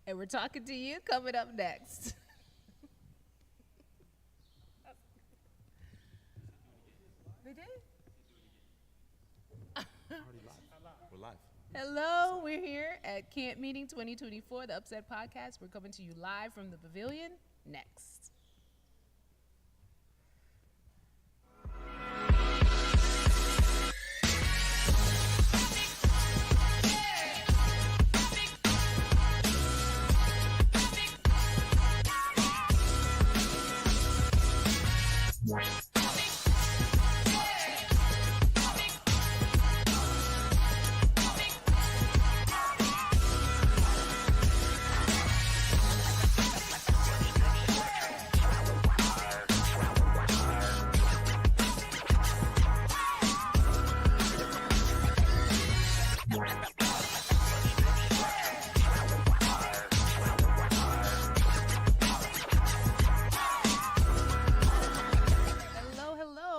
And we're talking to you coming up next. We did? We're live. Hello, we're here at Camp Meeting 2024, the Upset Podcast. We're coming to you live from the pavilion next.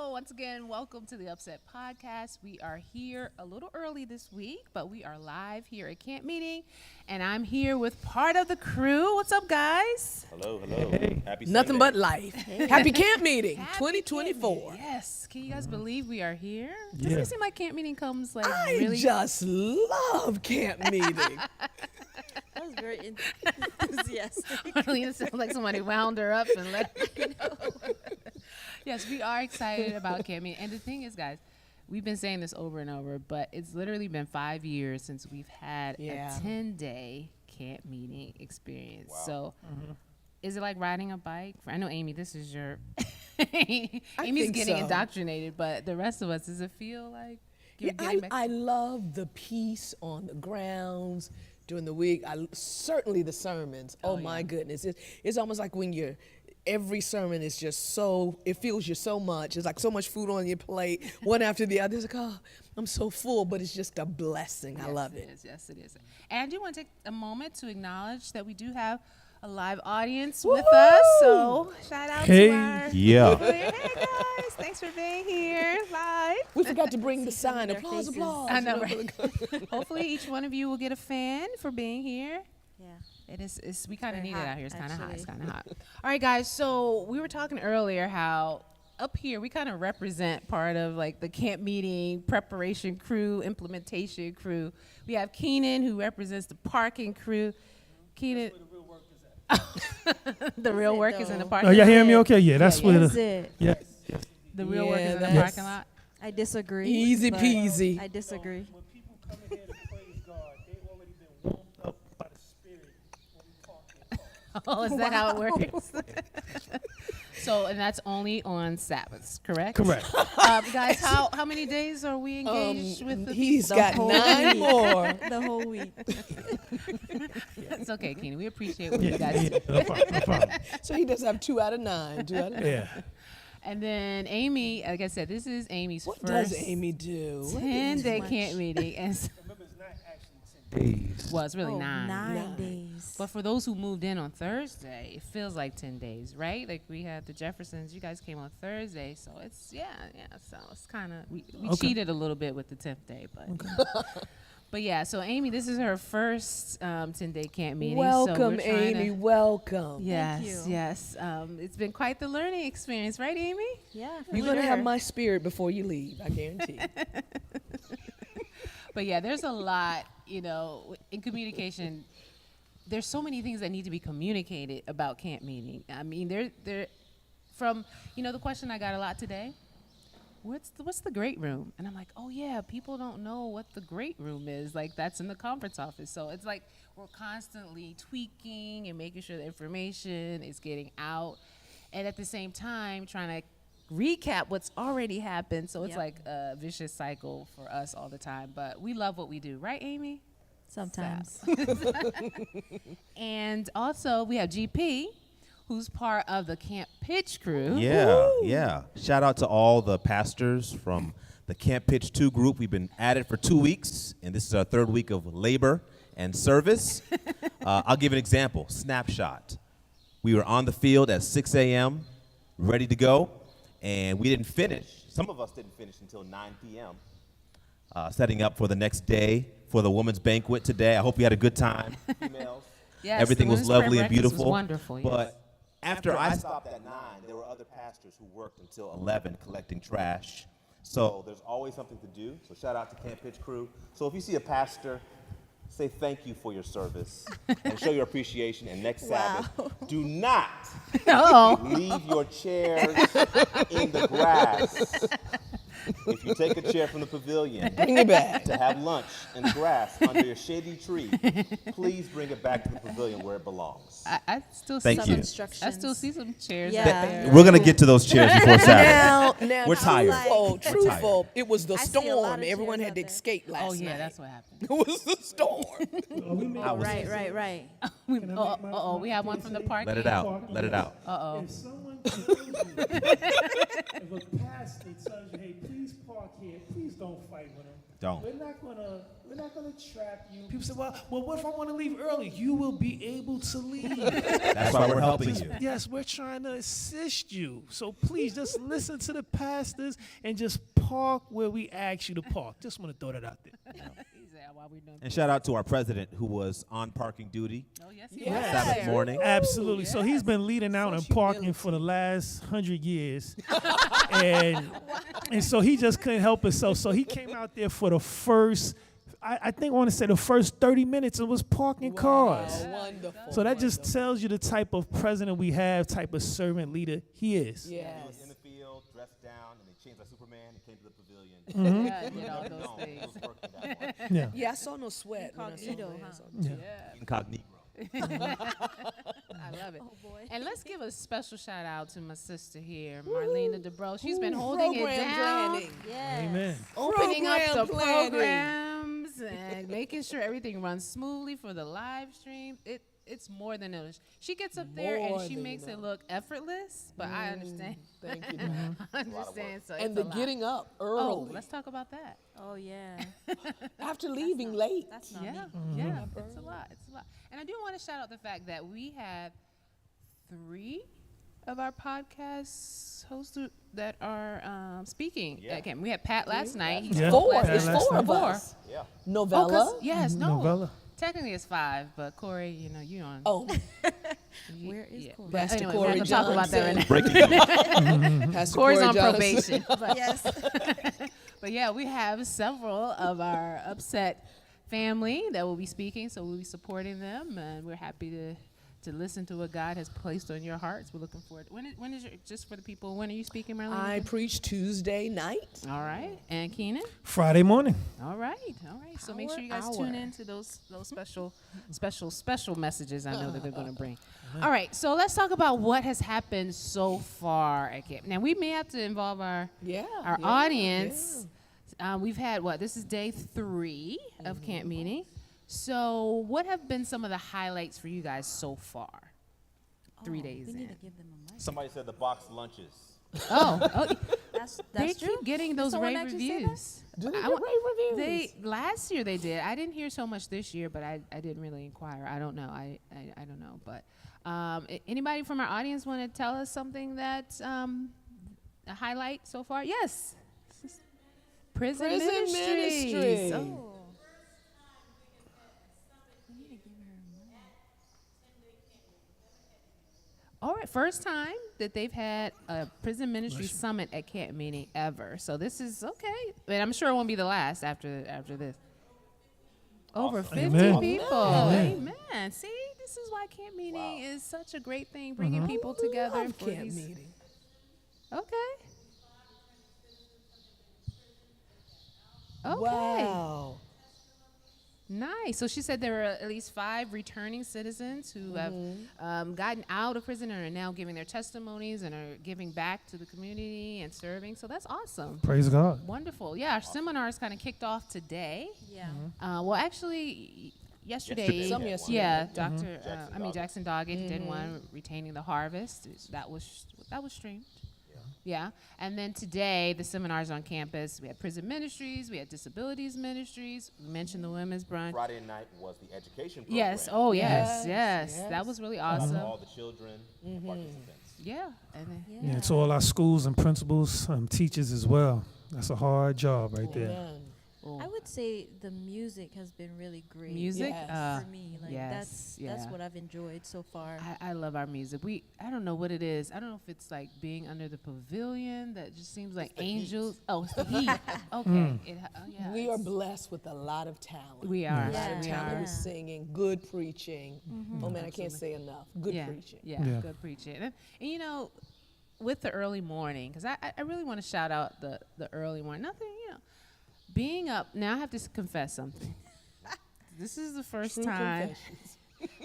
Once again, welcome to the Upset Podcast. We are here a little early this week, but we are live here at Camp Meeting, and I'm here with part of the crew. What's up, guys? Hello, hello. Hey. Happy Nothing Sunday. but life. Happy Camp Meeting Happy 2024. Camp Meeting. Yes. Can you guys believe we are here? Yeah. Doesn't it seem like Camp Meeting comes like I really? just love Camp Meeting. That was very enthusiastic. Marlena sounds like somebody wound her up and let her know. Yes, we are excited about Camp Meeting. And the thing is, guys, we've been saying this over and over, but it's literally been 5 years since we've had a 10-day Camp Meeting experience. Wow. So is it like riding a bike? I know, Amy, this is your... I Amy's think getting so. indoctrinated, but the rest of us, does it feel like you're Yeah, getting back? I love the peace on the grounds during the week. Certainly the sermons. Oh, my goodness. It's almost like when every sermon is just so, it fills you so much. It's like so much food on your plate, one after the other. It's like, oh, I'm so full, but it's just a blessing. I love it. Yes, it is. And I do want to take a moment to acknowledge that we do have a live audience with us. So shout out Hey. to our Yeah. Hey guys, thanks for being here live. We forgot to bring the sign. their Applause, faces. applause. I know, You right? Hopefully each one of you will get a fan for being here. Yeah. It is. We kind of Very need it hot, out here. It's kind of hot. It's actually. kind of hot. All right, guys. So we were talking earlier how up here we kind of represent part of like the Camp Meeting preparation crew, implementation crew. We have Keenan who represents the parking crew. Keenan. The real it, work is in the though? parking Oh, y'all lot. hearing me okay? Yeah, that's yeah. where Is the, it? yeah. The real work Yeah, is in the that's- parking lot. I disagree. Easy but peasy. I disagree. When people come in here to praise God, they've already been warmed up by the Spirit when we park their cars. Oh, is that how it works? So, and that's only on Sabbaths, correct? Correct. Guys, how many days are we engaged with the He's The got whole 9 week. more. The whole week. It's okay, Keenan. We appreciate what Yeah, you guys do. no problem, no problem. So he does have 2 out of 9. 2 out of 9. Yeah. And then Amy, like I said, this is Amy's What first does Amy do? What 10-day much. camp meeting. And Remember, it's not actually 10 days. Days. well, it's really Oh, 9. 9 days. But for those who moved in on Thursday, it feels like 10 days, right? Like we had the Jeffersons, you guys came on Thursday. So it's, yeah. So it's kind of, we Okay. cheated a little bit with the 10th day, but. But yeah, so Amy, this is her first 10-day camp meeting. so Welcome, we're trying to- Amy. Welcome. Yes, you. yes. It's been quite the learning experience, right, Amy? Yeah. For You're sure. going to have my spirit before you leave, I guarantee. But yeah, there's a lot, in communication. There's so many things that need to be communicated about camp meeting. I mean, there from, the question I got a lot today, what's the great room? And I'm like, oh yeah, people don't know what the great room is. Like that's in the conference office. So it's like we're constantly tweaking and making sure the information is getting out. And at the same time, trying to recap what's already happened. So it's Yep. like a vicious cycle for us all the time. But we love what we do, right, Amy? Sometimes. And also we have GP, who's part of the Camp Pitch crew. Yeah, yeah. Shout out to all the pastors from the Camp Pitch 2 group. We've been at it for 2 weeks, and this is our 3rd week of labor and service. I'll give an example. Snapshot. We were on the field at 6 a.m., ready to go, and we didn't finish. Some of us didn't finish until 9 p.m., setting up for the next day for the women's banquet today. I hope you had a good time. Females. Yes, Everything the was women's prayer lovely and breakfast was beautiful. wonderful, yes. But after I stopped at 9, there were other pastors who worked until 11 collecting trash. So there's always something to do. So shout out to Camp Pitch crew. So if you see a pastor, say thank you for your service and show your appreciation. And next Sabbath, do not leave your chairs in the grass. If you take a chair from the pavilion Bring it back. to have lunch in the grass under a shady tree, please bring it back to the pavilion where it belongs. I still Thank see you. some, Instructions. I still see some chairs Yeah. out there. We're gonna get to those chairs before Saturday. Now, We're tired. Truthful, it was the I see a lot storm. of Everyone chairs had to out there. escape last Oh yeah, night. that's what happened. It was the storm. I was- Right. Uh-oh, we have one from the park. Let it out. Let it out. Uh-oh. If someone tells you, if a pastor tells you, hey, please park here, please don't fight with him. Don't. We're not gonna trap you. People say, well, what if I want to leave early? You will be able to leave. That's why we're helping you. Yes, we're trying to assist you. So please just listen to the pastors and just park where we ask you to park. Just want to throw that out there. Is that why we're doing? And shout out to our president who was on parking duty Oh yes, he Yes. was. Sabbath morning. Absolutely. So he's been leading out and parking for the last 100 years. and so he just couldn't help himself. So he came out there for the first, I think I want to say the first 30 minutes and was parking cars. Oh, wonderful. So that just tells you the type of president we have, type of servant leader he is. He was Yes. in the field, dressed down, and they changed like Superman and came to the pavilion. Yeah, did all No, those it things. was working that much. Yeah. Yeah, I saw no sweat. When I saw Incognito, him. huh? So- Yeah. Incognito. I love it. Oh boy. And let's give a special shout out to my sister here, Marlena DeBro. She's been holding it Program down, planning. Yes. Amen. opening up the Program planning. programs, and making sure everything runs smoothly for the live stream. It's more than it. She gets up there More and she than makes it enough. look effortless, but I understand. Thank you. I understand. So And it's the a lot. getting up Oh, early let's talk about that. Oh yeah. after leaving late. That's not Yeah, me. yeah, it's a lot. It's a lot. And I do want to shout out the fact that we have 3 of our podcast hosts that are speaking at camp. We had Pat last night. He Yeah. spoke Four. last It's night. four of Four. us. Yeah. Oh, Novella. 'cause- yes, no. Novella. Technically it's 5, but Corey, you know, you on. Oh, you- Where is yeah. Corey? But Pastor anyway, Corey we're not gonna talk about that right now. Breaking news. Pastor Corey's Corey on Johnson. probation. Yes. But yeah, we have several of our upset family that will be speaking, so we'll be supporting them, and we're happy to listen to what God has placed on your hearts. We're looking forward. When is your, just for the people? When are you speaking, Marlene? I preach Tuesday night. All right, and Keenan. Friday morning. All right. So make sure you guys Hour. tune in to those special messages. I know that they're going to bring. All right, so let's talk about what has happened so far at camp. Now we may have to involve our Yeah. audience. We've had this is day 3 of camp meeting. So what have been some of the highlights for you guys so far? 3 days We in. need to give them a mic. Somebody said the box lunches. Oh, That's they true. keep getting Did those someone rave actually say that? reviews. Do they I get wa- rave reviews? Last year they did. I didn't hear so much this year, but I didn't really inquire. I don't know. I don't know. But anybody from our audience want to tell us something that's a highlight so far? Yes. Prison Ministries. Ministry. Oh. All right, first time that they've had a prison ministry summit at camp meeting ever. So this is okay, and I'm sure it won't be the last after this. Over 50 Amen. people. Amen. Amen. See, this is why camp meeting is such a great thing, bringing people together. Love for camp these- meeting. Okay. Okay. Wow. Nice. So she said there were at least 5 returning citizens who have gotten out of prison and are now giving their testimonies and are giving back to the community and serving. So that's awesome. Praise God. Wonderful. Yeah, our seminars kind of kicked off today. Yeah. Well, actually, yesterday. Yesterday. Some yesterday. Yeah, Dr. Jackson Jackson Doggett did one, Retaining the Harvest. That was streamed. Yeah, and then today the seminars on campus. We had prison ministries, we had disabilities ministries. We mentioned the women's brunch. Friday night was the education program. Yes. Oh, yes, Yes, yes. That yes. was really For awesome. all the children participants. Yeah. And then, Yeah, to all our schools and principals, teachers as well. That's a hard job right there. Amen. Oh. I would say the music has been really great. Music? Yes. For me, like yes, that's yeah. what I've enjoyed so far. I love our music. I don't know what it is. I don't know if it's like being under the pavilion that just seems like angels. Oh, it's the heat. Okay. Yeah, We are it's- blessed with a lot of talent. We are. A lot of We talent are. with singing, good preaching. Oh man, I can't say enough. Good yeah, preaching. Yeah, Yeah. good preaching. And you know, with the early morning, because I really want to shout out the early morning. Nothing, you know, being up. Now I have to confess something. This is the first True time confessions.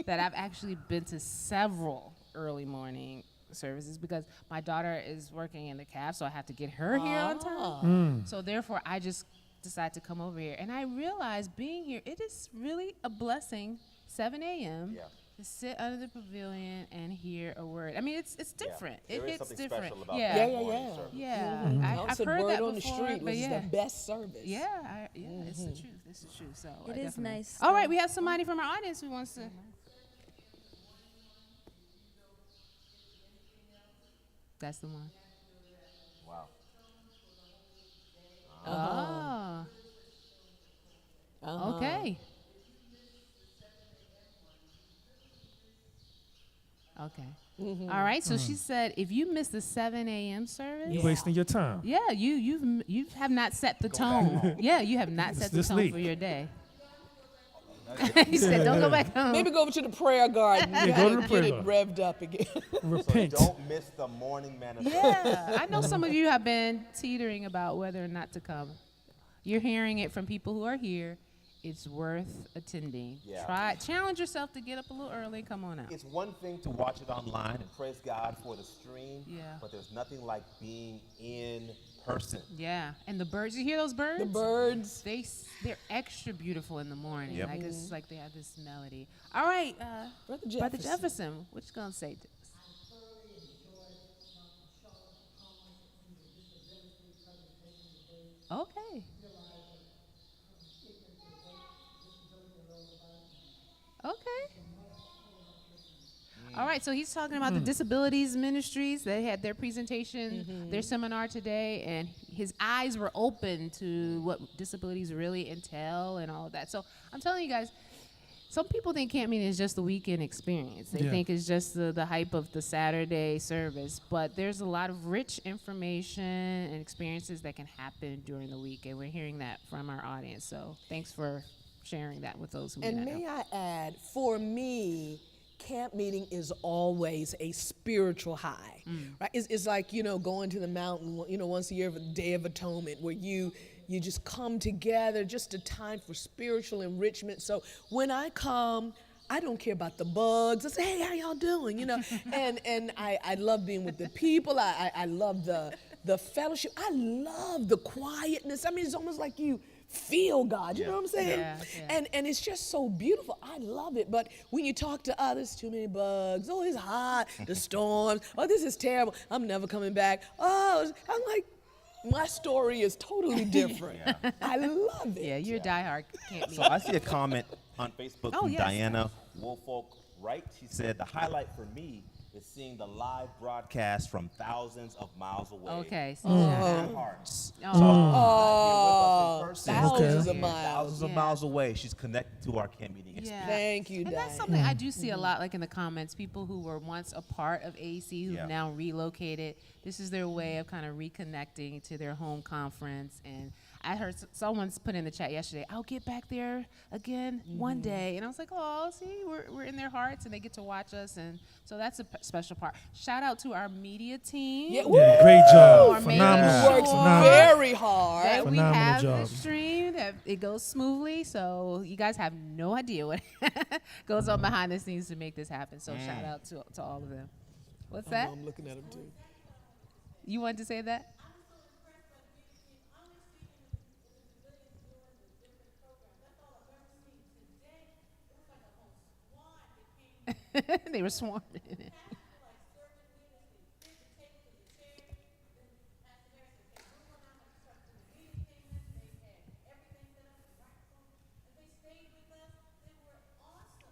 that I've actually been to several early morning services because my daughter is working in the cab, so I have to get her here on time. So therefore, I just decided to come over here, and I realized being here, it is really a blessing. 7 a.m. to sit under the pavilion and hear a word. I mean, it's different. It hits different. Yeah. Yeah. I I've said heard word that on the before, street but was yeah. the best service. Yeah, it's the truth. It's the truth. So It I is definitely- nice. All right, we have somebody from our audience who wants to. That's the one. Wow. Oh. Okay. Okay. All right. So she said, if you miss the 7 a.m. service, You wasting your time. yeah, you have not set the tone. Yeah, you have not set the This tone late. for your day. He said, "Don't go back home." Maybe go over to the prayer garden. Yeah, You go to gotta the prayer get it garden. revved up again. Repent. Don't miss the morning manifest. Yeah, I know some of you have been teetering about whether or not to come. You're hearing it from people who are here. It's worth attending. Yeah. Challenge yourself to get up a little early and come on out. It's one thing to watch it online and praise God for the stream, Yeah. but there's nothing like being in person. Yeah, and the birds. You hear those birds? The birds. They're extra beautiful in the morning. Yep. Like it's like they have this melody. All right, Brother Brother Jefferson. Jefferson, what you gonna say to us? Okay. Okay. All right, so he's talking about the disabilities ministries. They had their presentation, their seminar today, and his eyes were open to what disabilities really entail and all of that. So I'm telling you guys, some people think camp meeting is just the weekend experience. They Yeah. think it's just the hype of the Saturday service, but there's a lot of rich information and experiences that can happen during the week, and we're hearing that from our audience. So thanks for sharing that with those who may And not know. may I add, for me, camp meeting is always a spiritual high, right? It's like, you know, going to the mountain, you know, once a year for the Day of Atonement, where you just come together, just a time for spiritual enrichment. So when I come, I don't care about the bugs. I say, hey, how y'all doing? You know, and I love being with the people. I love the fellowship. I love the quietness. I mean, it's almost like you feel God, you know what I'm saying? Yeah, yeah. And it's just so beautiful. I love it. But when you talk to others, too many bugs. Oh, it's hot. The storms. Oh, this is terrible. I'm never coming back. Oh, I'm like, my story is totally different. I love it. Yeah, you're a diehard camp So meeting. I see a comment on Facebook Oh, from yes. Diana Woolfolk Wright. She said, the highlight for me is seeing the live broadcast from thousands of miles away. Okay, so And hearts. Oh, thousands of Okay. miles. Thousands of Yeah. miles away. She's connected to our camp meeting experience. yeah. Thank you, And that's Diane. something I do see a lot, like in the comments, people who were once a part of AEC who've Yeah. now relocated. This is their way of kind of reconnecting to their home conference. And I heard someone's put in the chat yesterday, I'll get back there again one day. And I was like, oh, see, we're in their hearts and they get to watch us. And so that's a special part. Shout out to our media team. Yeah, Yeah, great job. Or maybe Phenomenal. works Phenomenal. very hard. That we Phenomenal have the job. stream, that it goes smoothly. So you guys have no idea what goes on behind the scenes to make this happen. So shout out to all of them. What's that? I'm looking at him too. You wanted to say that? They were swarming it.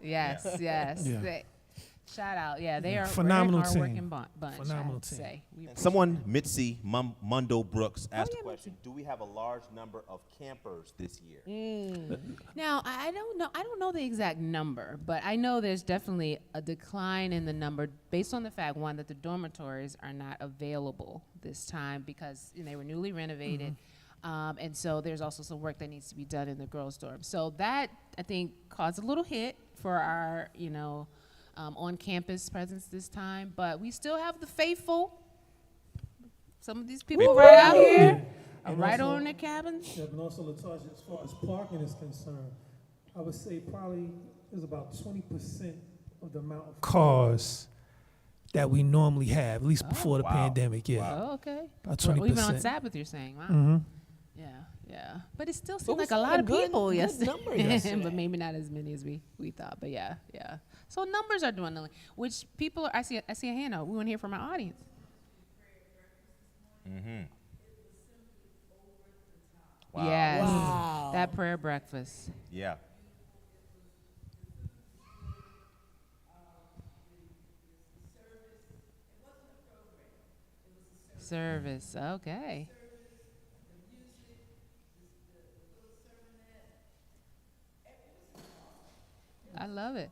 Yes, yes. Yeah. They- Shout out. Yeah, they are Phenomenal very hardworking team. bunch. Phenomenal I'd team. say. We appreciate Someone, Mitzi Mundo Brooks, asked yeah, a question: do we have a large number of campers this year? Now, I don't know. I don't know the exact number, but I know there's definitely a decline in the number based on the fact, one, that the dormitories are not available this time because they were newly renovated. And so there's also some work that needs to be done in the girls' dorm. So that, I think, caused a little hit for our, on-campus presence this time. But we still have the faithful. Some of these people right out here are And right also- on their cabins. Yeah, and also, Latasha, as far as parking is concerned, I would say probably there's about 20% of the amount of Cars that we normally have, at least before the Wow. pandemic. Yeah, Oh, okay. about Or even on 20%. Sabbath, you're saying. Wow. Mm-hmm. Yeah. But it still But seemed we like a saw lot a of good- people good yesterday. number yesterday. But maybe not as many as we thought. But yeah. So numbers are dwindling, which people are, I see a hand up. We want to hear from our audience. Wow. Yes. Wow. That prayer breakfast. Yeah. Service. Okay. I love it.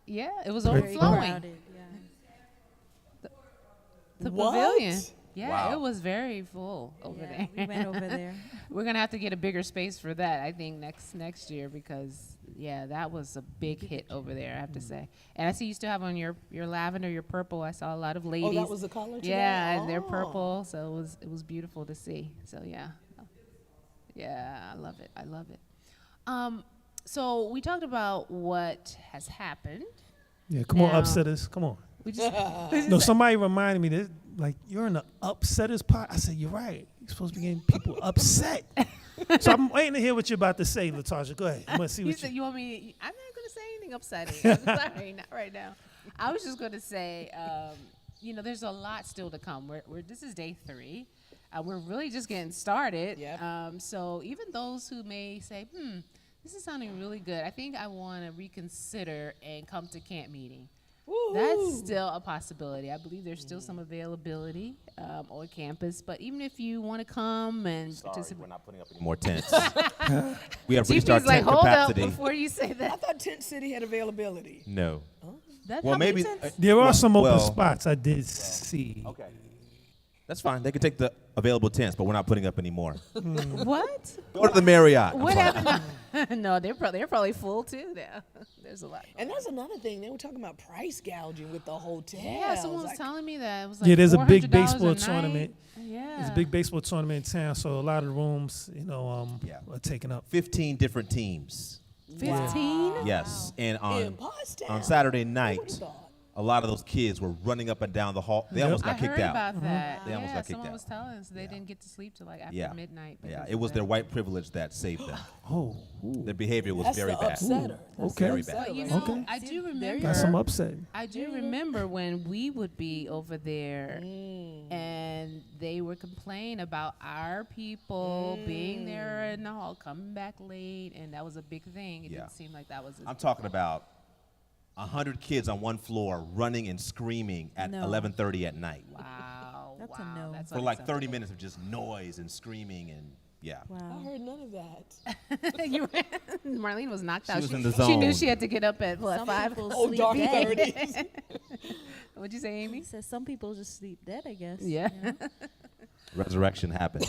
Yeah, it was Very overflowing. Crowded, yeah. The What? pavilion. Yeah, Wow. it was very full over Yeah, there. we went over there. We're gonna have to get a bigger space for that, I think, next year because that was a big hit over there, I have to say. And I see you still have on your lavender, your purple. I saw a lot of ladies. Oh, that was the color today? Yeah, and they're Oh. purple, so it was beautiful to see. So yeah, I love it. I love it. So we talked about what has happened. Yeah, come on, Now- upsetters. Come on. We just No, somebody reminded me that, like, you're in the upsetters part. I said, you're right. You're supposed to be getting people upset. So I'm waiting to hear what you're about to say, Latasha. Go ahead. I'm going to see You what said you... you want me? I'm not going to say anything upsetting. I'm sorry, not right now. I was just going to say, there's a lot still to come. This is day 3. We're really just getting started. Yep. So even those who may say, this is sounding really good, I think I want to reconsider and come to camp meeting. Woo-hoo. That's still a possibility. I believe there's still some availability on campus. But even if you want to come and Sorry, participate, we're not putting up any more tents. We have reached GP's our like, tent hold capacity. up before you say I that. thought Tent City had availability. No. That's Well, how many maybe. tents? There are well- some open well, spots I did see. Okay. That's fine. They can take the available tents, but we're not putting up any more. What? Go to the Marriott. I'm What sorry. happened? No, they're probably full too now. There's a lot. And that's another thing. They were talking about price gouging with the hotel. Yeah, someone was Like, telling me that it was like Yeah, there's a big $400 baseball night. tournament. Yeah. There's a big baseball tournament in town, so a lot of the rooms, Yeah. are taken up. 15 different teams. 15. Yes. And in on Pottstown. Saturday Who night, would've thought? a lot of those kids were running up and down the hall. They almost I got kicked heard out. about that. They almost yeah, got kicked someone out. was telling us they didn't get to sleep till like after Yeah. midnight. Yeah, because it of was their that. white privilege that saved them. Oh, Their behavior was That's very the bad. upsetter. That's okay. the Very upsetter bad. But you right know, there. Okay. I do There you remember. got some upset. I do remember when we would be over there and they would complain about our people being there and all coming back late, and that was a big thing. It Yeah. didn't seem like that was. I'm talking about 100 kids on one floor running and screaming at No. 11:30 at night Wow. That's a wow, no. That's for like 30 unacceptable. minutes of just noise and screaming and yeah. I Wow. heard none of that. You were- Marlene was knocked out. was in the She knew zone. she had to get up at what, Some 5? people Oh, sleep dark dead. 30s. What'd you say, Amy? He says some people just sleep dead, I guess. Yeah. you know? Resurrection happened.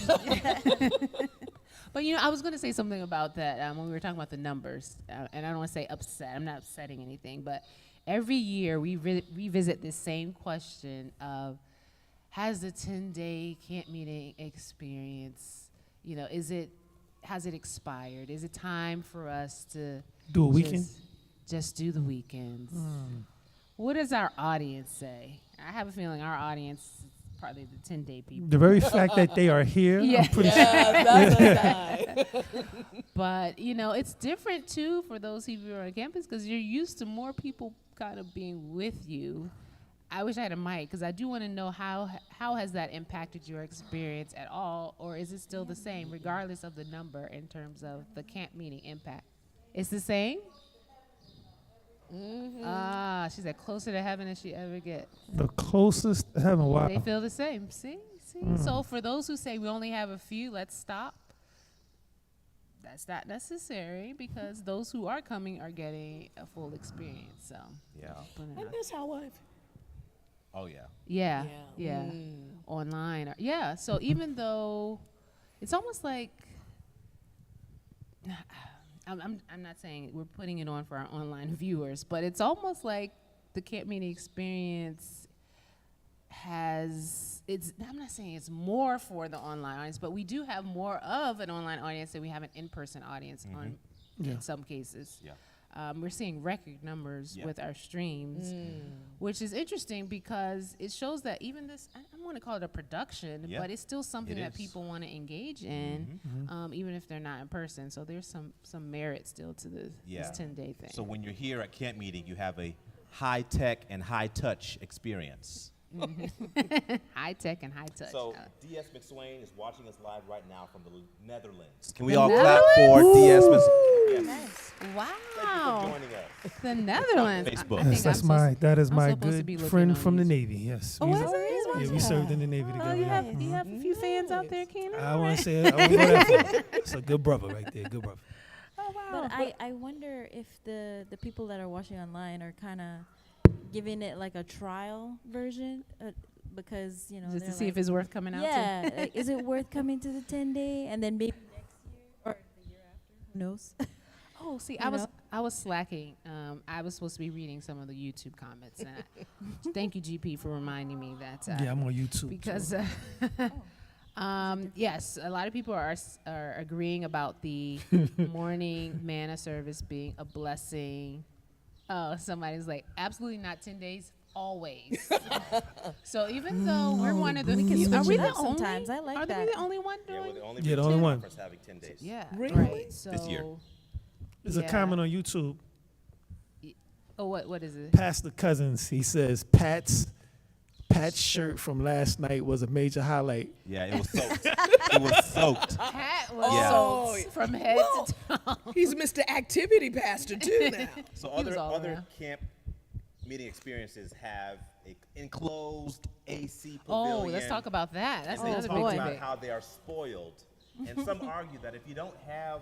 But I was going to say something about that when we were talking about the numbers, and I don't want to say upset. I'm not upsetting anything, but every year we revisit this same question of, has the 10-day camp meeting experience, has it expired? Is it time for us to Do a weekend? Just do the weekends? What does our audience say? I have a feeling our audience is probably the 10-day people. The very fact that they are here, Yeah. I'm pretty Yeah, that's a sign. But it's different too for those of you who are on campus because you're used to more people kind of being with you. I wish I had a mic because I do want to know how has that impacted your experience at all, or is it still the same regardless of the number in terms of the camp meeting impact? It's the same. Ah, she said closer to heaven than she ever get. The closest to heaven. Wow. They feel the same. See? So for those who say we only have a few, let's stop. That's not necessary because those who are coming are getting a full experience. So Yeah. putting it I out. miss how I've. Oh yeah. Yeah, Yeah. yeah, online. Yeah, so even though it's almost like I'm not saying we're putting it on for our online viewers, but it's almost like the camp meeting experience has I'm not saying it's more for the online audience, but we do have more of an online audience than we have an in-person audience on Yeah. in some cases. Yeah. We're seeing record numbers Yeah. with our streams, which is interesting because it shows that even this, I don't want to call it a production, Yeah. but it's still something It that is. people want to engage in, even if they're not in person. So there's some merit still to this 10-day thing. So when you're here at camp meeting, you have a high tech and high touch experience. High tech and high touch. So Uh, DS McSwain is watching us live right now from the Netherlands. Can we all clap for Netherlands? DS McSwain? Yes. wow, Thank you for joining us. the Netherlands. Facebook. I think Yes, that's I'm my supposed- that is I'm my supposed to be good looking friend on from the YouTube. Navy. Yes. Oh, We is was- it? Is yeah, it? we served in the Navy Oh, together. you yeah. have a few fans out there, Kenan. I want to say I won't go that far. It's a good brother right there. Good brother. Oh wow. But I wonder if the people that are watching online are kind of giving it like a trial version because just to they're see like, if it's worth coming out to. yeah, like, is it worth coming to the 10-day and then maybe next year or the year after? Who knows? Oh, see, You I was slacking. I was supposed to be reading some of the YouTube comments. And thank you, GP, for reminding me that. Yeah, I'm on YouTube. Because so. yes, a lot of people are agreeing about the morning manna service being a blessing. Oh, somebody's like, absolutely not 10 days, always. So even though we're one of the We can few, are switch we it the up only? sometimes. I like are we that. the only one Yeah, doing? we're the only Yeah, the only one. conference having 10 days. Yeah, Really? right. So This year. There's a comment on YouTube. Oh, what is it? Pastor Cousins, he says Pat's shirt from last night was a major highlight. Yeah, it was soaked. It was soaked. Pat was Yeah. soaked from head Well, to toe. He's Mr. Activity Pastor too now. So He was other all other around. camp meeting experiences have a enclosed AC pavilion. Oh, let's talk about that. That's And they another talk big about debate. how they are spoiled. And some argue that if you don't have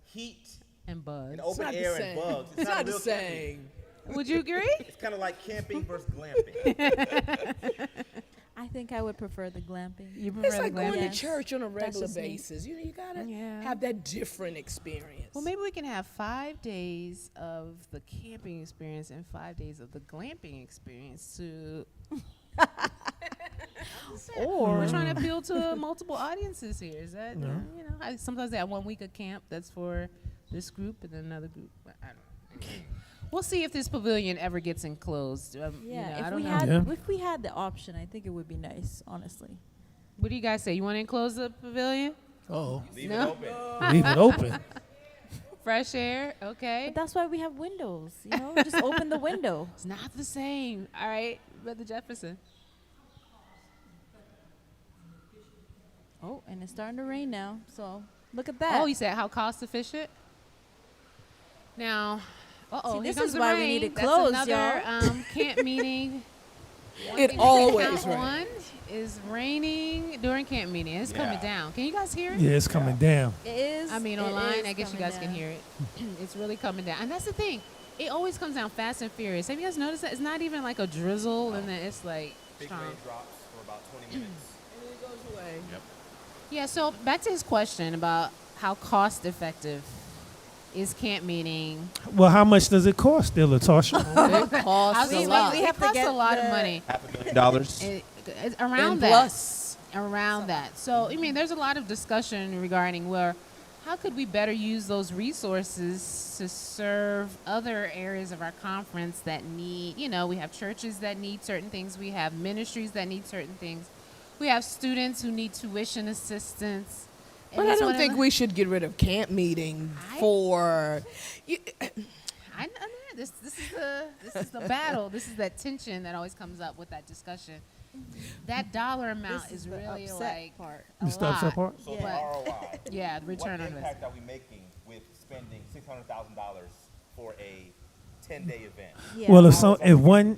heat And bugs. and open not the air same. and bugs, It's not a the real camping. same. Would you agree? It's kind of like camping versus glamping. I think I would prefer the glamping. You prefer It's the like going glamping? to church on a regular just me. basis. You gotta Yeah. have that different experience. Well, maybe we can have 5 days of the camping experience and 5 days of the glamping experience to. Or we're trying to appeal to multiple audiences here. Is that sometimes they have 1 week of camp that's for this group and then another group. But I don't know. We'll see if this pavilion ever gets enclosed. Yeah, I if don't we know. had Yeah. if we had the option, I think it would be nice, honestly. What do you guys say? You want to enclose the pavilion? Oh, Leave No. it open. leave it open. Fresh air, okay. But that's why we have windows. Just open the window. It's not the same. All right, Brother Jefferson. Oh, and it's starting to rain now. So look at that. Oh, you said how cost efficient? Now, See, here this comes is the why we rain. need it That's closed, another y'all. camp meeting. It always Count rains. one is raining during camp meeting. It's coming Yeah. down. Can you guys hear it? Yeah, it's coming down. it is. I mean, it online, is I guess you coming guys can down. hear it. It's really coming down. And that's the thing. It always comes down fast and furious. Have you guys noticed that? It's not even like a drizzle and then it's like Big strong. rain drops for about 20 minutes. And it goes away. Yep. Yeah, so back to his question about how cost effective is camp meeting. Well, how much does it cost, there, Latasha? It costs We- a lot. we have it to costs get a lot of the- money. $500,000. It's around And that. plus. Around that. So, I mean, there's a lot of discussion regarding how could we better use those resources to serve other areas of our conference that need, we have churches that need certain things. We have ministries that need certain things. We have students who need tuition assistance. And But I it's don't one of think the- we should get rid of camp meeting I- for. I know this is the battle. This is that tension that always comes up with that discussion. That dollar amount This is the really upset like part. a You stop lot. that part? So Yeah. for ROI, Yeah, the return what on impact investment. are we making with spending $600,000 for a 10-day event. Yeah. Well,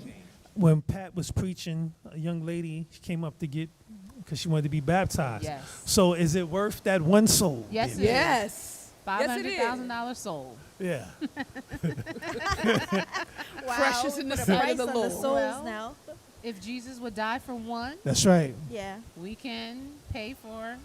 when Pat was preaching, a young lady came up to get, because she wanted to be baptized. Yes. So is it worth that one soul? Yes, it is. Yes. $500,000 sold. Yeah. Precious in the Put a sight price of the on Lord. souls Well, now. If Jesus would die for one, That's right. Yeah. we can pay for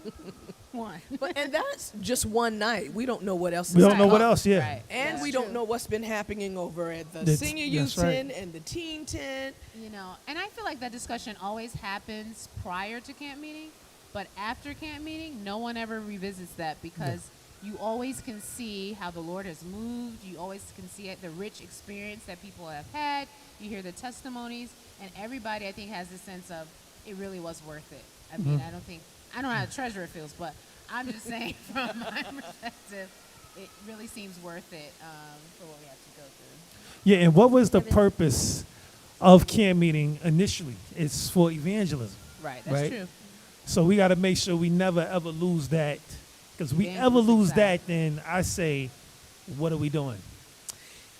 one. And that's just one night. We don't know what else We is don't know to what come. else, yeah. Right. And That's we don't true. know what's been happening over at the That's- senior youth that's right. tent and the teen tent. You know, and I feel like that discussion always happens prior to camp meeting, but after camp meeting, no one ever revisits that because you always can see how the Lord has moved. You always can see the rich experience that people have had. You hear the testimonies, and everybody, I think, has the sense of it really was worth it. I mean, I don't know how the treasurer feels, but I'm just saying from my perspective, it really seems worth it for what we have to go through. Yeah, and what was the purpose of camp meeting initially? It's for evangelism. Right, that's Right. true. So we got to make sure we never ever lose that. Because we ever Evangelism lose side. that, then I say, what are we doing?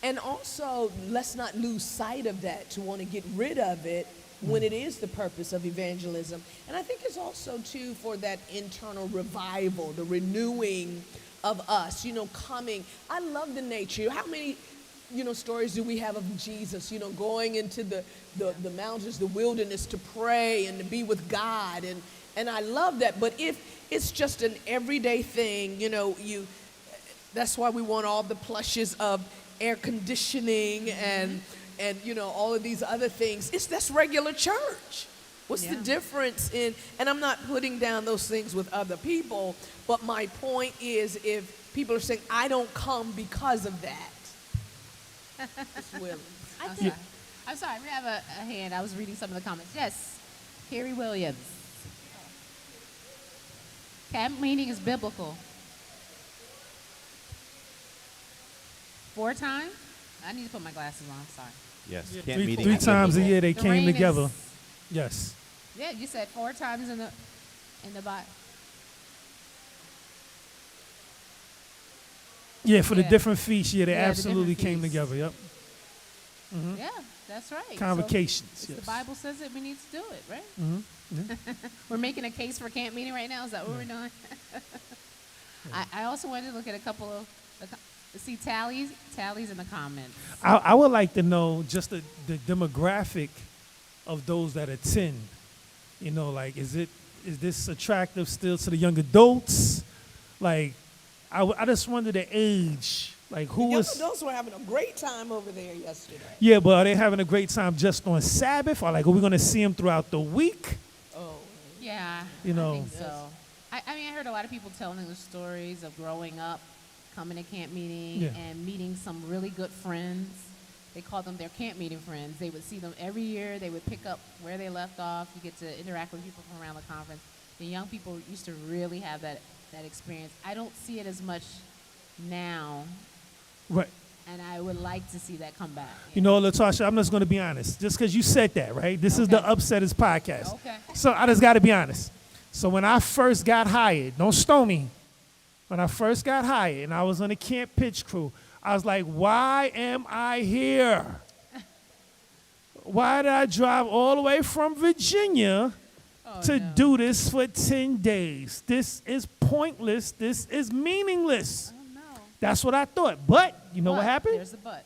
And also, let's not lose sight of that to want to get rid of it when it is the purpose of evangelism. And I think it's also, too, for that internal revival, the renewing of us, coming. I love the nature. How many, stories do we have of Jesus, going into the mountains, the wilderness to pray and to be with God. And I love that. But if it's just an everyday thing, that's why we want all the plushes of air conditioning and all of these other things. That's regular church. What's the Yeah. difference in, and I'm not putting down those things with other people, but my point is if people are saying, I don't come because of that. It's Williams. I'm sorry, we have a hand. I was reading some of the comments. Yes, Carrie Williams. Camp meeting is biblical. 4 times? I need to put my glasses on. Sorry. Yes. Yeah, Camp meeting. three is times a biblical. year they The came rain together. is- Yes. Yeah, you said 4 times in the Bible. Yeah, for the Yeah. different feasts, yeah, they Yeah, the absolutely different came feasts. together. Yep. Yeah, that's right. So Convocations. if yes. the Bible says it, we need to do it, right? Mm-hmm. We're making a case for camp meeting right now. Is that what we're doing? I also wanted to look at a couple of see tallies in the comments. I would like to know just the demographic of those that attend. Like, is this attractive still to the young adults? Like, I just wonder the age. Like, who Young was? adults were having a great time over there yesterday. Yeah, but are they having a great time just on Sabbath, or like, are we going to see them throughout the week? Oh. Yeah, You know. I think so. I mean, I heard a lot of people telling the stories of growing up, coming to camp meeting, Yeah. and meeting some really good friends. They called them their camp meeting friends. They would see them every year. They would pick up where they left off. You get to interact with people from around the conference. The young people used to really have that experience. I don't see it as much now, Right. and I would like to see that come back. You know, Latasha, I'm just going to be honest. Just because you said that, right? This is the Okay. Upsetters podcast. Okay. So I just got to be honest. So when I first got hired, don't stone me. When I first got hired and I was on the camp pitch crew, I was like, why am I here? Why did I drive all the way from Virginia to do this for 10 days? This is pointless. This is meaningless. Oh, no. That's what I thought. But you know what But happened? There's the but.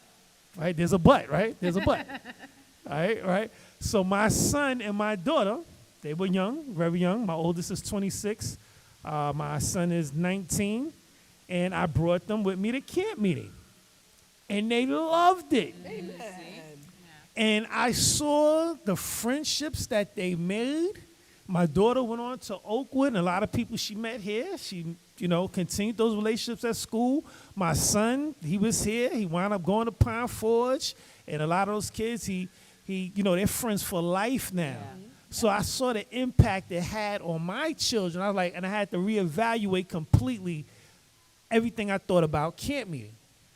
Right? There's a but, right? There's a but. All right? So my son and my daughter, they were young, very young. My oldest is 26. My son is 19. And I brought them with me to camp meeting. And they loved it. Amen. And I saw the friendships that they made. My daughter went on to Oakwood, and a lot of people she met here. She, continued those relationships at school. My son, he was here. He wound up going to Pine Forge, and a lot of those kids, they're friends for life now. So I saw the impact it had on my children. I was like, and I had to reevaluate completely everything I thought about camp meeting.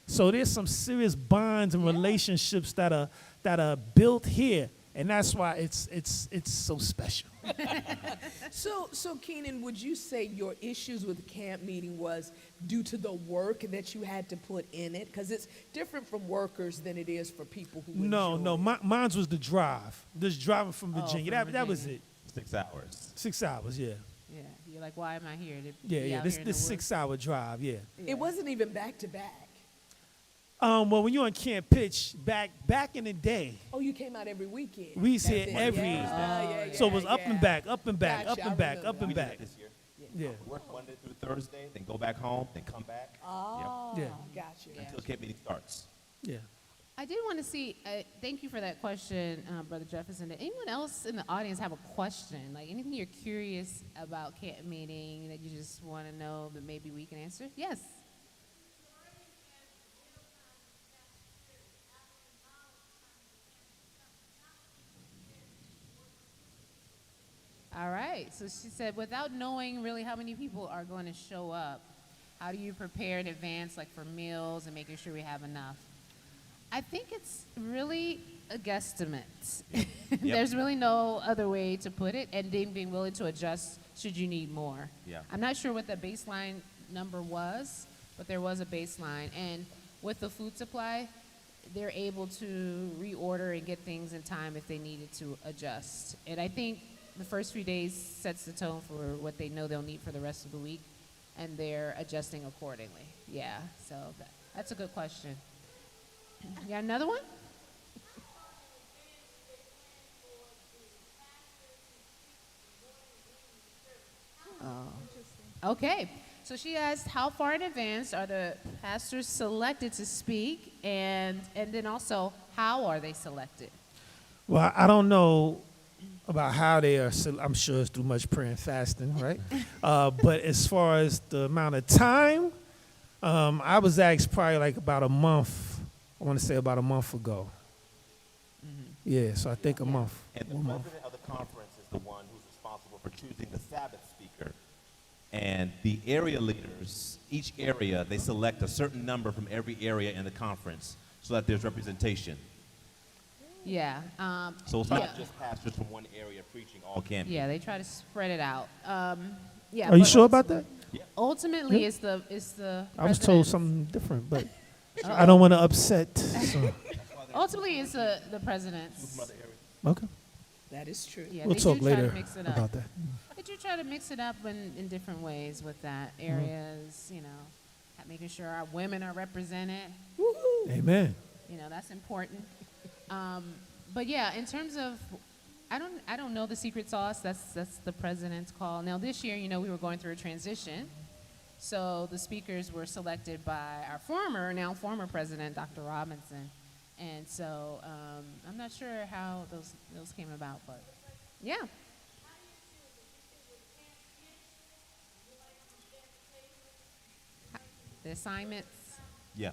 So there's some serious bonds and relationships that are built here. and that's why it's so special. So Keenan, would you say your issues with the camp meeting was due to the work that you had to put in it? Because it's different from workers than it is for people who No, enjoy no, it. mine's was the drive. Just driving from Oh, Virginia. from That was Virginia. it. 6 hours. 6 hours, yeah. Yeah, you're like, why am I here? To Yeah, be yeah. out This here in the this woods? 6-hour drive, yeah. It wasn't even back to back. Well, when you're on Camp Pitch, back in the day, Oh, you came out every weekend. we used to That's hit it. every. Yeah, So it was up yeah. and back, up and back, Gotcha, up and I back, remember. up and We did back. that this year. Yeah, Work Monday through Thursday, then go back home, then come back. Oh, Yeah. gotcha. Yeah. Until camp meeting starts. yeah. I did want to see, thank you for that question, Brother Jefferson. Did anyone else in the audience have a question? Like anything you're curious about camp meeting that you just want to know that maybe we can answer? Yes. All right. So she said, without knowing really how many people are going to show up, how do you prepare in advance, like for meals and making sure we have enough? I think it's really a guesstimate. There's really no other way to put it, and then being willing to adjust should you need more. Yeah. I'm not sure what the baseline number was, but there was a baseline. And with the food supply, they're able to reorder and get things in time if they needed to adjust. And I think the first few days sets the tone for what they know they'll need for the rest of the week, and they're adjusting accordingly. Yeah, so that's a good question. You got another one? Oh. Okay. So she asked, how far in advance are the pastors selected to speak, and then also, how are they selected? Well, I don't know about how they are. I'm sure it's through much prayer and fasting, right? But as far as the amount of time, I was asked probably like about a month. I want to say about a month ago. Yeah, so I think a month. And the 1 month. president of the conference is the one who's responsible for choosing the Sabbath speaker. And the area leaders, each area, they select a certain number from every area in the conference so that there's representation. Yeah. So it's not yeah. just pastors from one area preaching all campus. Yeah, they try to spread it out. Yeah. Are you but sure about that? Ultimately, Yeah. it's the. I was told president's- something different, but I don't want to upset. So. Ultimately, it's the president's. Okay, That is true. Yeah, we'll they talk do try to later mix it up. about that. They do try to mix it up in different ways with that areas, making sure our women are represented. Amen. That's important. But yeah, in terms of, I don't know the secret sauce. That's the president's call. Now this year, we were going through a transition, so the speakers were selected by our now former president, Dr. Robinson, and so I'm not sure how those came about, but yeah. The assignments. Yeah.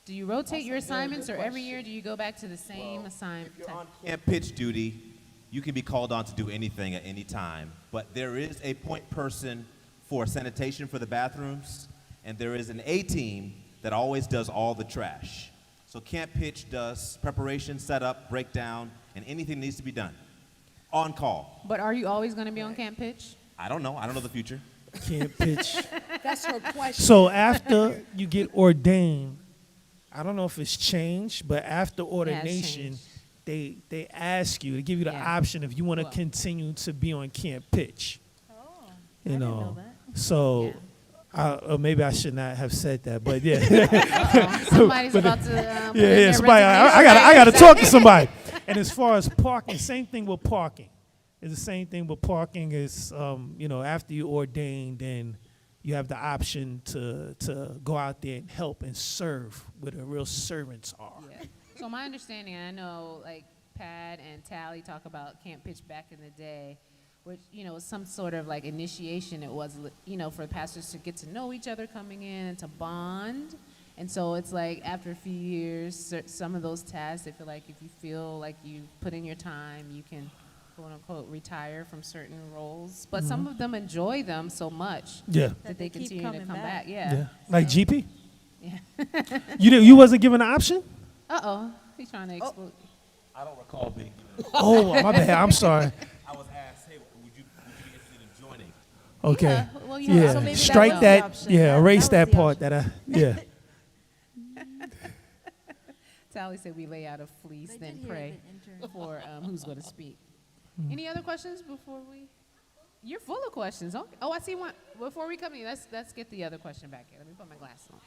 Do you rotate your assignments, or every year do you go back to the same assignment? If you're on camp pitch duty, you can be called on to do anything at any time. But there is a point person for sanitation for the bathrooms, and there is an A team that always does all the trash. So camp pitch does preparation, setup, breakdown, and anything that needs to be done. On call. But are you always going to be on camp pitch? I don't know. I don't know the future. Can't pitch. That's her question. So after you get ordained, I don't know if it's changed, but after ordination, changed. they ask you, they give you the Yeah. option if you want to Well. continue to be on camp pitch. Oh, I You didn't know, know that. so Yeah. or maybe I should not have said that, but yeah, Somebody's about to. Put in yeah. their Somebody, I resignation. gotta talk to somebody. And as far as parking, same thing with parking. It's the same thing with parking. Is after you ordained, then you have the option to go out there and help and serve where the real servants are. Yeah. So my understanding, and I know like Pat and Tally talk about camp pitch back in the day, which was some sort of like initiation. It was for pastors to get to know each other coming in and to bond. And so it's like after a few years, some of those tasks, they feel like if you feel like you put in your time, you can quote unquote retire from certain roles. But some of them enjoy them so much Yeah, that they they keep continue to coming come back. back. Yeah. yeah. Like GP, Yeah. you wasn't given an option. Uh-oh. He's trying to explode. I don't recall being given. Oh, my bad. I'm sorry. I was asked, hey, would you be interested in joining? Okay. Yeah, well, you know, Yeah. so maybe that Strike was the that. option. Yeah. That Erase was that the part. option. Yeah. Tally said we lay out a fleece, They then did hear pray the intern. for who's going to speak. Any other questions before we? You're full of questions. Okay. Oh, I see one. Before we come in, let's get the other question back here. Let me put my glasses on.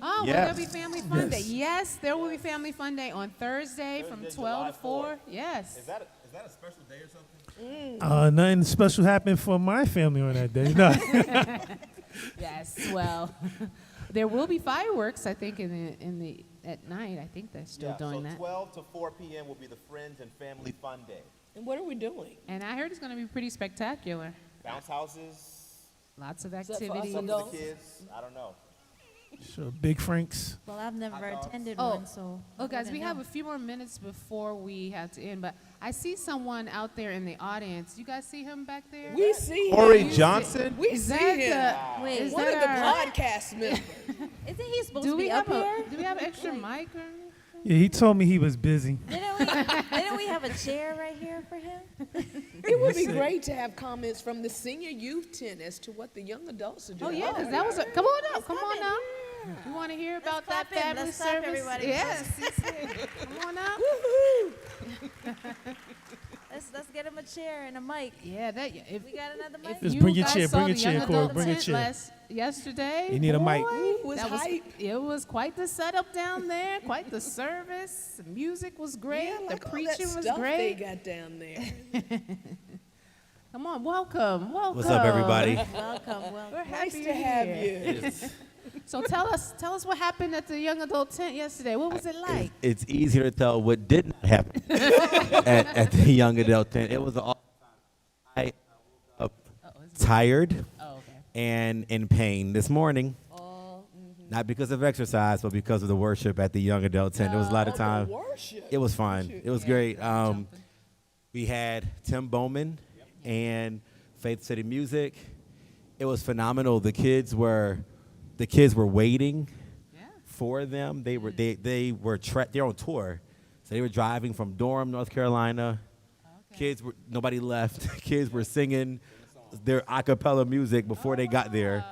Oh, will there Yes. be Family Fun Day? Yes. Yes, there will be Family Fun Day on Thursday from Thursday, 12 to July 4. Yes. Is that a special day or something? Nothing special happened for my family on that day. No. Yes. Well, there will be fireworks. I think at night. I think they're still doing that. 12 to 4 p.m. will be the Friends and Family Fun Day. And what are we doing? And I heard it's going to be pretty spectacular. Bounce houses, Lots of that for us activities. some adults? of the kids. I don't know. So Big Frank's. Well, I've never dogs. attended Oh. one, so. Oh, guys, we wouldn't have know. a few more minutes before we have to end, but I see someone out there in the audience. You guys see him back there? We see Corey him. Johnson. We Is see that him. Wait, is One of that the our- podcast members. Isn't he supposed do to we be have up here? do we have extra mic or? Yeah, he told me he was busy. Didn't we have a chair right here for him? It would be great to have comments from the senior youth tent as to what the young adults are Oh doing. yeah, because that was a. Come on up, come on up. You want to hear about that clap in, fabulous let's clap, service? everybody. Yes, yes. Come on up. Let's get him a chair and a mic. Yeah, that. If, We got another mic. if Just you bring your guys chair, saw bring your the chair, young Corey, adult bring your tent chair. Yesterday. You need a mic. boy, Ooh, was that hype. It was quite the setup down there, quite the service. The music was great. Yeah, like the all preaching that was stuff they great. got down there. Come on, welcome. What's up, everybody? Welcome. We're Nice happy to have here. you. So tell us what happened at the young adult tent yesterday. What was it like? It's easier to tell what did not happen at the young adult tent. It was all I woke up tired Oh, okay. and in pain this morning. Not because of exercise, but because of the worship at the young adult tent. There was a lot of time. Worship. It was fun. It was great. We had Tim Bowman and Faith City Music. It was phenomenal. The kids were waiting Yeah. for them. They're on tour, so they were driving from Durham, North Carolina. Okay. Nobody left. Kids were singing their a cappella music before they got there. okay.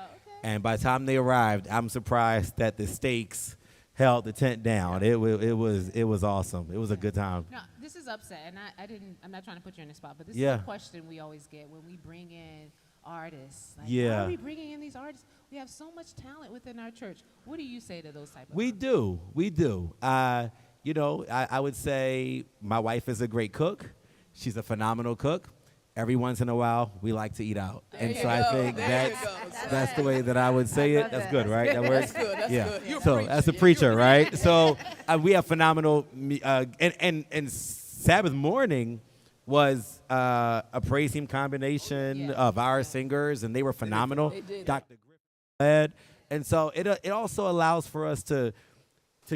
And by the time they arrived, I'm surprised that the stakes held the tent down. It was awesome. It was a good time. No, this is upset, and I'm not trying to put you in the spot, but this Yeah. is a question we always get when we bring in artists. Like, Yeah. Why are we bringing in these artists? We have so much talent within our church. What do you say to those type of We do. I would say my wife is a great cook. She's a phenomenal cook. Every once in a while, we like to eat out. And so I think that's the way that I would say it. That's good, right? That works? Good, that's Yeah. good. You're a So preacher. as a preacher, right? So we have phenomenal, and Sabbath morning was a praise team combination of our singers, and they were phenomenal. They did. Dr. Griffin led. And so it also allows for us to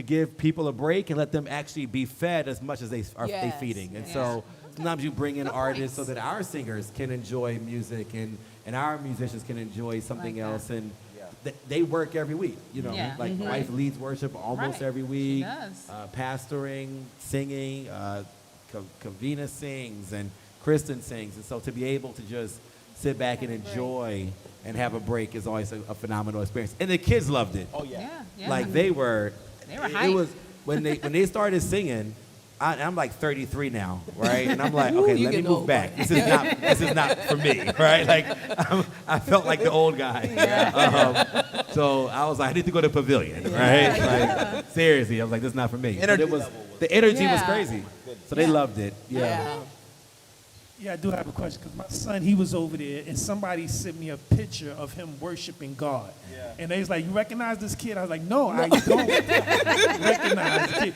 give people a break and let them actually be fed as much as they are Yes, feeding. And yes. so sometimes you bring in Good artists so points. that our singers can enjoy music and our musicians can enjoy something Like that. else. And they work every week, Yeah. Like my wife leads worship almost Right. every week. does. Pastoring, singing, Kavina sings and Kristen sings. And so to be able to just sit back and enjoy and have a break is always a phenomenal experience. And the kids loved it. Oh, yeah. Yeah. Like they were it hyped. was when they started singing. I'm like 33 now, right? And I'm like, Ooh, okay, you let me getting move old, back. This is not for me, right? Like I felt like the old guy. So I was like, I need to go to Pavilion, right? Like seriously, I was like, this is not for me. But it was the energy was Yeah. crazy, so they loved it. Yeah. Yeah, I do have a question because my son, he was over there and somebody sent me a picture of him worshiping God. Yeah. And they was like, "You recognize this kid?" I was like, "No, I don't recognize the kid."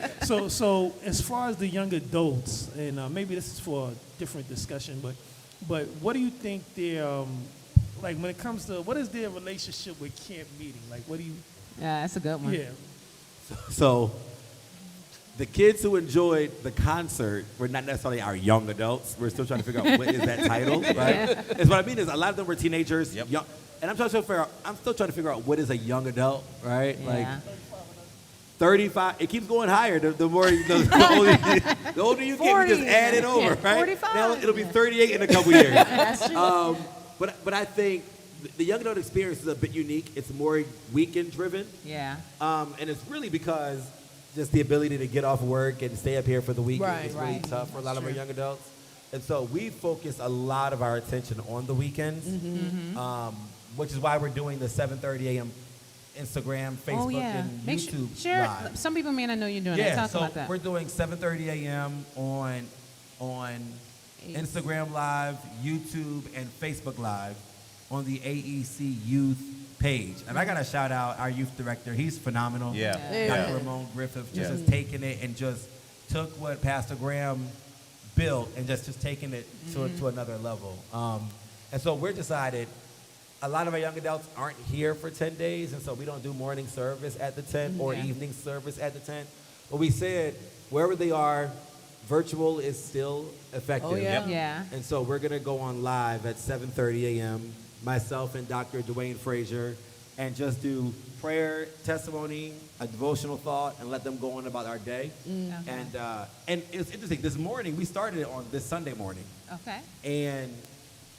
So as far as the young adults, and maybe this is for a different discussion, but what do you think their like when it comes to what is their relationship with camp meeting? Like, what do you? Yeah, that's a good one. Yeah. So the kids who enjoyed the concert were not necessarily our young adults. We're still trying to figure out what is that title, right? Is what I mean is a lot of them were teenagers, young, and I'm still trying to figure out what is a young adult, right? Yeah. Like 35. It keeps going higher. The more, the older you get, you just add it over, right? 45. Now it'll be 38 in a couple years. That's true. But I think the young adult experience is a bit unique. It's more weekend driven. Yeah. And it's really because just the ability to get off work and stay up here for the weekend Right, is really right. tough for a lot of our young adults. And so we focus a lot of our attention on the weekends, which is why we're doing the 7:30 a.m. Instagram, Facebook, Oh yeah. and Make YouTube sure, share. live. Some people may not know you're doing that. Yeah, Talk so about that. we're doing 7:30 a.m. on Instagram Live, YouTube, and Facebook Live on the AEC Youth page. And I got to shout out our youth director. He's phenomenal. Yeah. Dr. Ramon Griffith just has taken it and just took what Pastor Graham built and just taken it to another level. And so we're decided, a lot of our young adults aren't here for 10 days, and so we don't do morning service at the tent or Yeah. evening service at the tent. But we said, wherever they are, virtual is still effective. Oh, yeah. Yeah. And so we're going to go on live at 7:30 a.m., myself and Dr. Dwayne Frazier, and just do prayer, testimony, a devotional thought, and let them go on about our day. And it's interesting. This morning, we started it on this Sunday morning, Okay. and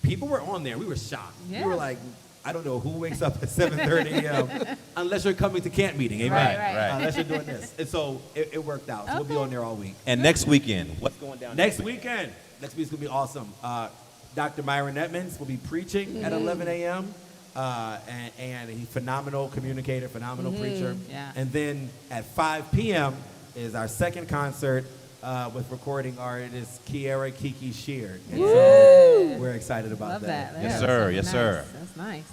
people were on there. We were shocked. Yeah. We were like, I don't know who wakes up at 7:30 a.m. unless you're coming to camp meeting. Amen. Right, right. Unless you're doing this. And so it worked out. So we'll be Okay. on there all week. And next weekend, what's going down Next weekend. Next week's going to be awesome. Dr. Myron Edmonds will be preaching at 11 a.m. And he's a phenomenal communicator, phenomenal preacher. Yeah. And then at 5 p.m. is our second concert with recording artist Kiara Kiki Sheard. And so we're excited about Love that. Yes, Yeah, sir. that's Yes, nice. sir. That's nice.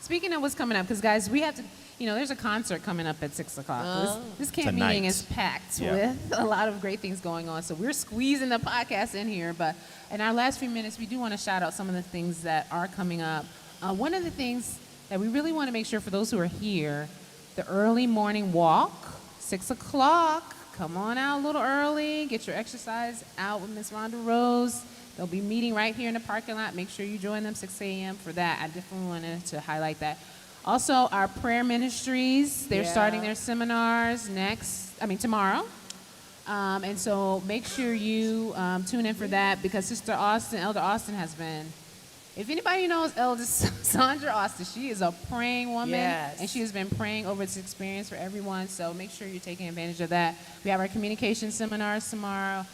Speaking of what's coming up, because guys, we have to, there's a concert coming up at 6 o'clock. This camp Tonight. meeting is packed Yeah. with a lot of great things going on. So we're squeezing the podcast in here. But in our last few minutes, we do want to shout out some of the things that are coming up. One of the things that we really want to make sure for those who are here, the early morning walk, 6 o'clock. Come on out a little early. Get your exercise out with Miss Rhonda Rose. They'll be meeting right here in the parking lot. Make sure you join them 6 a.m. for that. I definitely wanted to highlight that. Also, our prayer ministries, they're starting their seminars tomorrow. And so make sure you tune in for that, because Sister Austin, Elder Austin has been, if anybody knows Elder Sandra Austin, she is a praying woman. Yes. And she has been praying over this experience for everyone. So make sure you're taking advantage of that. We have our communication seminars tomorrow.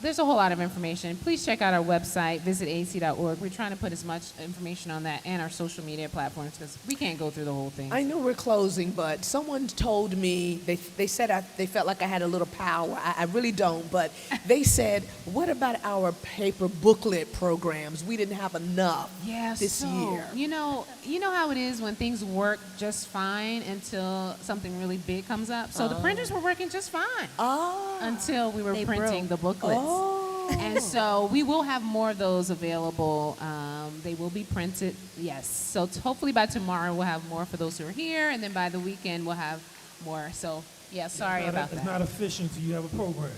There's a whole lot of information. Please check out our website, visit ac.org. We're trying to put as much information on that and our social media platforms, because we can't go through the whole thing. I know we're closing, but someone told me, they said they felt like I had a little power. I really don't, but they said, what about our paper booklet programs? We didn't have enough this year. You know how it is when things work just fine until something really big comes up. So the printers were working just fine until we were They printing broke. the booklets. And so we will have more of those available. They will be printed, yes. So hopefully by tomorrow we'll have more for those who are here, and then by the weekend we'll have more. So yeah, sorry about It's that. not efficient until you have a program.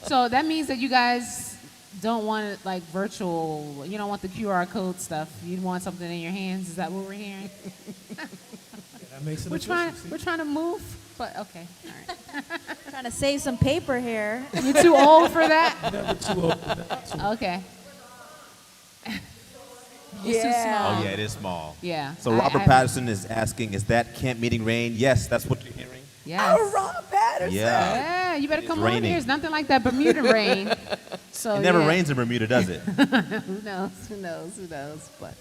So that means that you guys don't want it like virtual. You don't want the QR code stuff. You want something in your hands. Is that what we're hearing? That makes it We're efficient. trying to move, but okay. All right. Trying to save some paper here. You're too old for that? Never too old. Never too old. Okay. It's too small. Oh, yeah, it is small. Yeah. So Robert Patterson is asking, is that camp meeting rain? Yes, that's what you're hearing. Yes. Oh, Rob Patterson. Yeah. Yeah, you better It's come on raining. here. It's nothing like that Bermuda rain. So It never yeah. rains in Bermuda, does it? Who knows? Who knows? Who knows? But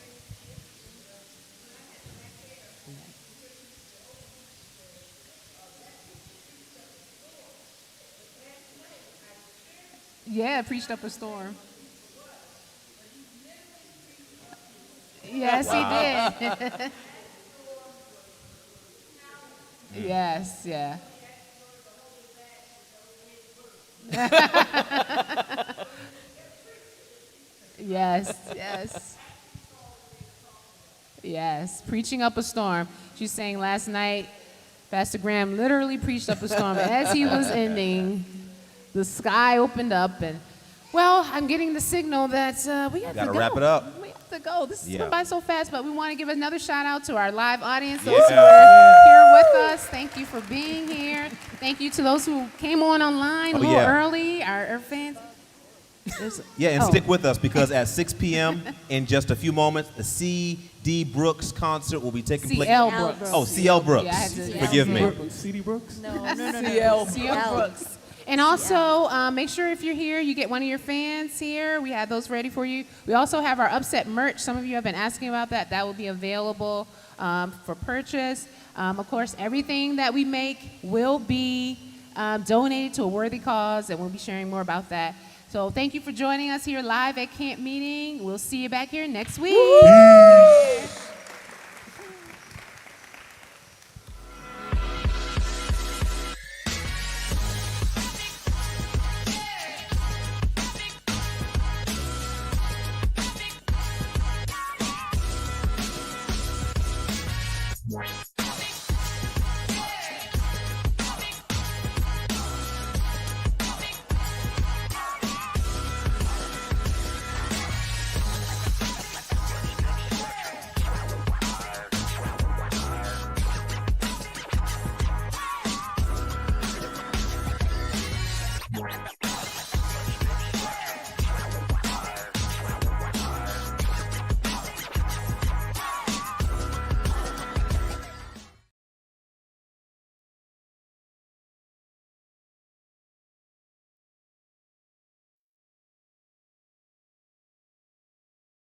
yeah, preached up a storm. Yes, he did. Yes, yeah. Yes, yes. Yes, preaching up a storm. She's saying last night, Pastor Graham literally preached up a storm. As he was ending, the sky opened up, and, well, I'm getting the signal that we have to Gotta go. wrap it up. to go. This is Yeah. going by so fast, but we want to give another shout out to our live audience, those Yeah. who are here with us. Thank you for being here. Thank you to those who came on online a Oh, little yeah. early, our fans. There's- Yeah, and oh. stick with us because at 6 p.m. in just a few moments, the C.D. Brooks concert will be taking place. C.L. Brooks. Oh, C.L. Brooks. Yeah, I had to- Forgive me. C.D. Brooks? No, no, no, no. CL. C.L. Brooks. And also, make sure if you're here, you get one of your fans here. We have those ready for you. We also have our Upset merch. Some of you have been asking about that. That will be available for purchase. Of course, everything that we make will be donated to a worthy cause, and we'll be sharing more about that. So thank you for joining us here live at Camp Meeting. We'll see you back here next week.